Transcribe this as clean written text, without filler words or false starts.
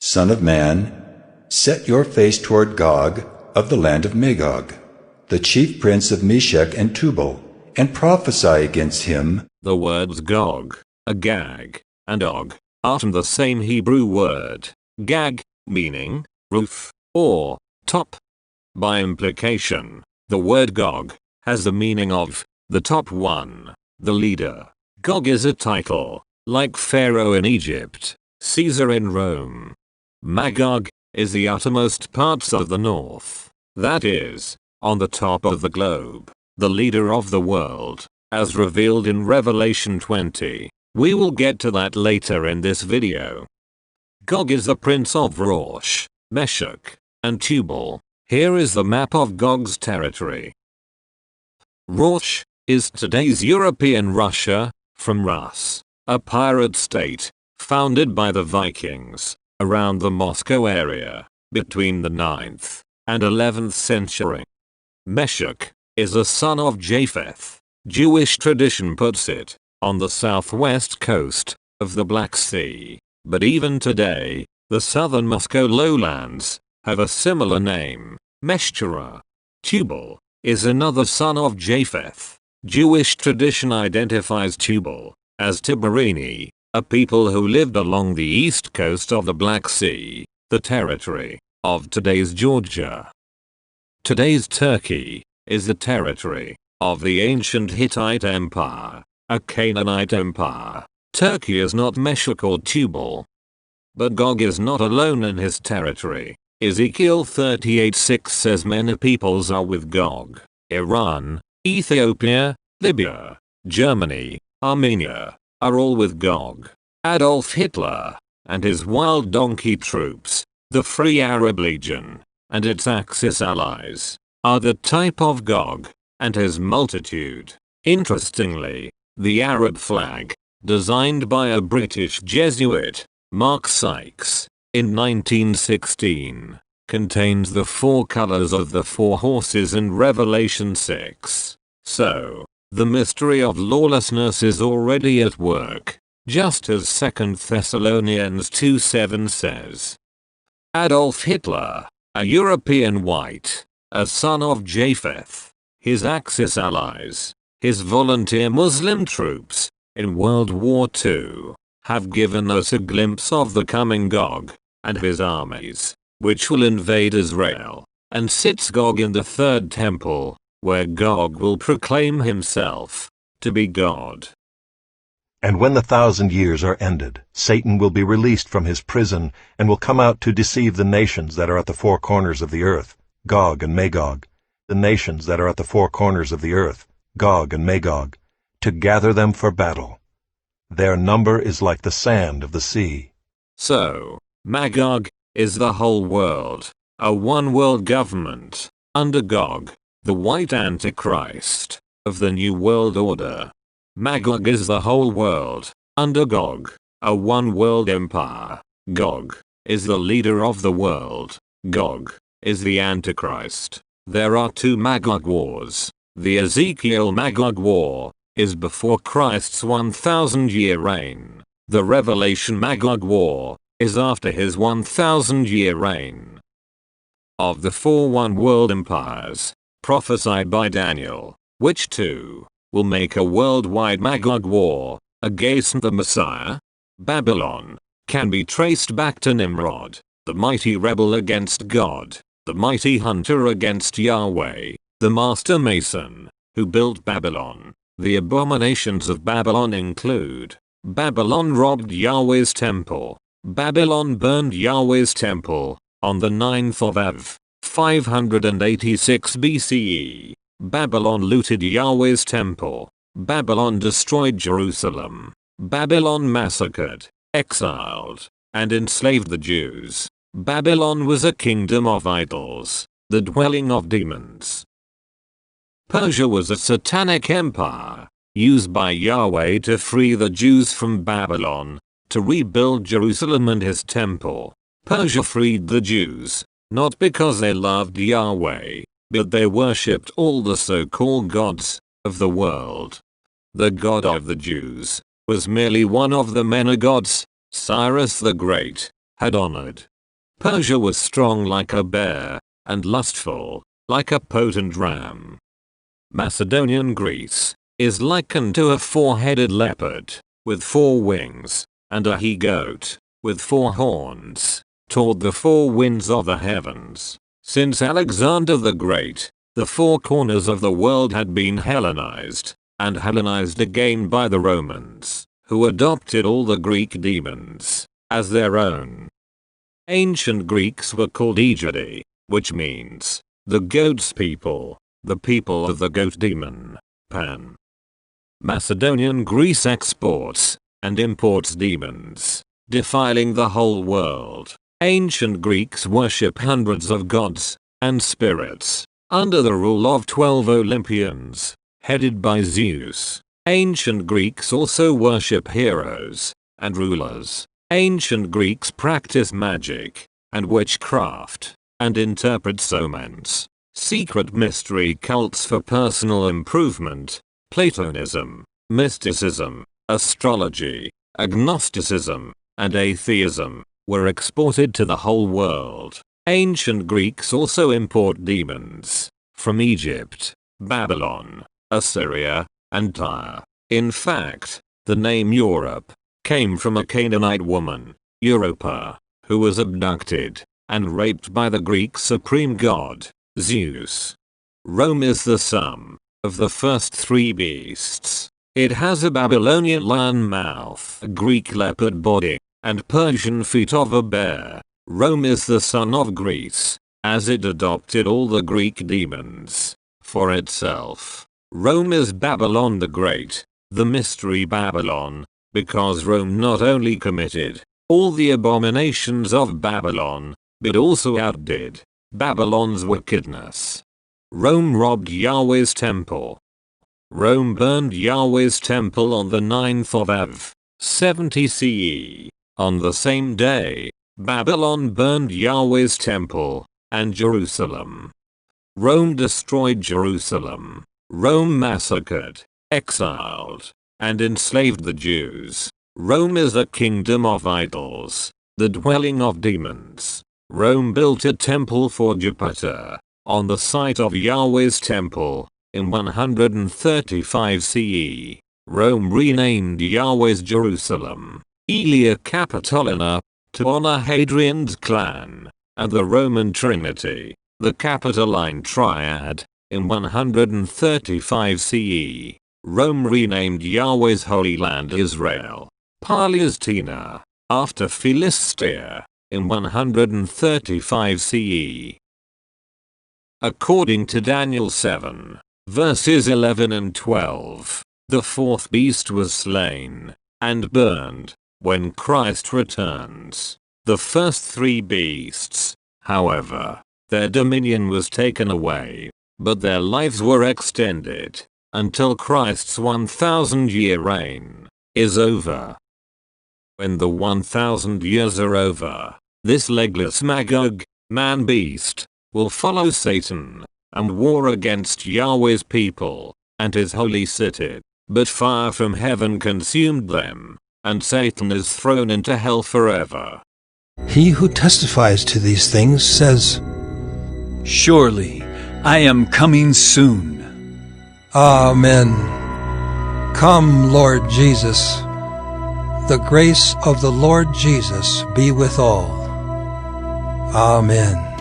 Son of man, set your face toward Gog of the land of Magog, the chief prince of Meshech and Tubal, and prophesy against him. The words Gog, Agag, and Og are from the same Hebrew word, Gag, meaning roof or top. By implication, the word Gog has the meaning of the top one, the leader. Gog is a title, like Pharaoh in Egypt, Caesar in Rome. Magog is the uttermost parts of the north, that is, on the top of the globe, the leader of the world, as revealed in Revelation 20. We will get to that later in this video. Gog is the prince of Rosh, Meshech, and Tubal. Here is the map of Gog's territory. Rosh is today's European Russia, from Rus, a pirate state, founded by the Vikings, around the Moscow area, between the 9th and 11th century. Meshech is a son of Japheth. Jewish tradition puts it on the southwest coast of the Black Sea, but even today, the southern Moscow lowlands have a similar name, Meshcherah. Tubal is another son of Japheth. Jewish tradition identifies Tubal as Tiberini, a people who lived along the east coast of the Black Sea, the territory of today's Georgia. Today's Turkey is the territory of the ancient Hittite Empire, a Canaanite empire. Turkey is not Meshech or Tubal. But Gog is not alone in his territory. Ezekiel 38:6 says many peoples are with Gog: Iran, Ethiopia, Libya, Germany, Armenia, are all with Gog. Adolf Hitler and his wild donkey troops, the Free Arab Legion, and its Axis allies, are the type of Gog and his multitude. Interestingly, the Arab flag, designed by a British Jesuit, Mark Sykes, in 1916, contains the 4 colors of the 4 horses in Revelation 6. So, the mystery of lawlessness is already at work, just as 2 Thessalonians 2:7 says. Adolf Hitler, a European white, a son of Japheth, his Axis allies, his volunteer Muslim troops, in World War II, have given us a glimpse of the coming Gog and his armies, which will invade Israel, and sits Gog in the 3rd temple, where Gog will proclaim himself to be God. And when the 1,000 years are ended, Satan will be released from his prison and will come out to deceive the nations that are at the 4 corners of the earth, Gog and Magog, the nations that are at the 4 corners of the earth, Gog and Magog, to gather them for battle. Their number is like the sand of the sea. So, Magog is the whole world, a one-world government, under Gog, the white Antichrist of the New World Order. Magog is the whole world, under Gog, a one-world empire. Gog is the leader of the world. Gog is the Antichrist. There are 2 Magog wars. The Ezekiel Magog War is before Christ's 1,000-year reign. The Revelation Magog War is after his 1,000-year reign. Of the 4 one-world empires prophesied by Daniel, which 2 will make a worldwide Magog war against the Messiah? Babylon can be traced back to Nimrod, the mighty rebel against God, the mighty hunter against Yahweh, the master mason who built Babylon. The abominations of Babylon include: Babylon robbed Yahweh's temple. Babylon burned Yahweh's temple on the 9th of Av, 586 BCE. Babylon looted Yahweh's temple. Babylon destroyed Jerusalem. Babylon massacred, exiled, and enslaved the Jews. Babylon was a kingdom of idols, the dwelling of demons. Persia was a satanic empire, used by Yahweh to free the Jews from Babylon, to rebuild Jerusalem and his temple. Persia freed the Jews, not because they loved Yahweh, but they worshipped all the so-called gods of the world. The God of the Jews was merely one of the many gods Cyrus the Great had honored. Persia was strong like a bear, and lustful, like a potent ram. Macedonian Greece is likened to a four-headed leopard, with 4 wings, and a he-goat, with 4 horns, toward the 4 winds of the heavens. Since Alexander the Great, the 4 corners of the world had been Hellenized, and Hellenized again by the Romans, who adopted all the Greek demons as their own. Ancient Greeks were called Aegidi, which means the goat's people, the people of the goat demon, Pan. Macedonian Greece exports and imports demons, defiling the whole world. Ancient Greeks worship hundreds of gods and spirits, under the rule of 12 Olympians, headed by Zeus. Ancient Greeks also worship heroes and rulers. Ancient Greeks practice magic and witchcraft, and interpret omens, secret mystery cults for personal improvement. Platonism, mysticism, astrology, agnosticism, and atheism were exported to the whole world. Ancient Greeks also import demons from Egypt, Babylon, Assyria, and Tyre. In fact, the name Europe came from a Canaanite woman, Europa, who was abducted and raped by the Greek supreme god, Zeus. Rome is the sum of the first 3 beasts. It has a Babylonian lion mouth, a Greek leopard body, and Persian feet of a bear. Rome is the son of Greece, as it adopted all the Greek demons for itself. Rome is Babylon the Great, the mystery Babylon, because Rome not only committed all the abominations of Babylon, but also outdid Babylon's wickedness. Rome robbed Yahweh's temple. Rome burned Yahweh's temple on the 9th of Av, 70 CE. On the same day, Babylon burned Yahweh's temple and Jerusalem. Rome destroyed Jerusalem. Rome massacred, exiled, and enslaved the Jews. Rome is a kingdom of idols, the dwelling of demons. Rome built a temple for Jupiter on the site of Yahweh's temple in 135 CE. Rome renamed Yahweh's Jerusalem, Aelia Capitolina, to honor Hadrian's clan and the Roman Trinity, the Capitoline Triad, in 135 CE. Rome renamed Yahweh's Holy Land Israel, Palestina, after Philistia, in 135 CE. According to Daniel 7, verses 11 and 12, the 4th beast was slain and burned when Christ returns. The first 3 beasts, however, their dominion was taken away, but their lives were extended until Christ's 1,000-year reign is over. When the 1,000 years are over, this legless Magog, man-beast, will follow Satan and war against Yahweh's people and his holy city. But fire from heaven consumed them, and Satan is thrown into hell forever. He who testifies to these things says, Surely I am coming soon. Amen. Come, Lord Jesus. The grace of the Lord Jesus be with all. Amen.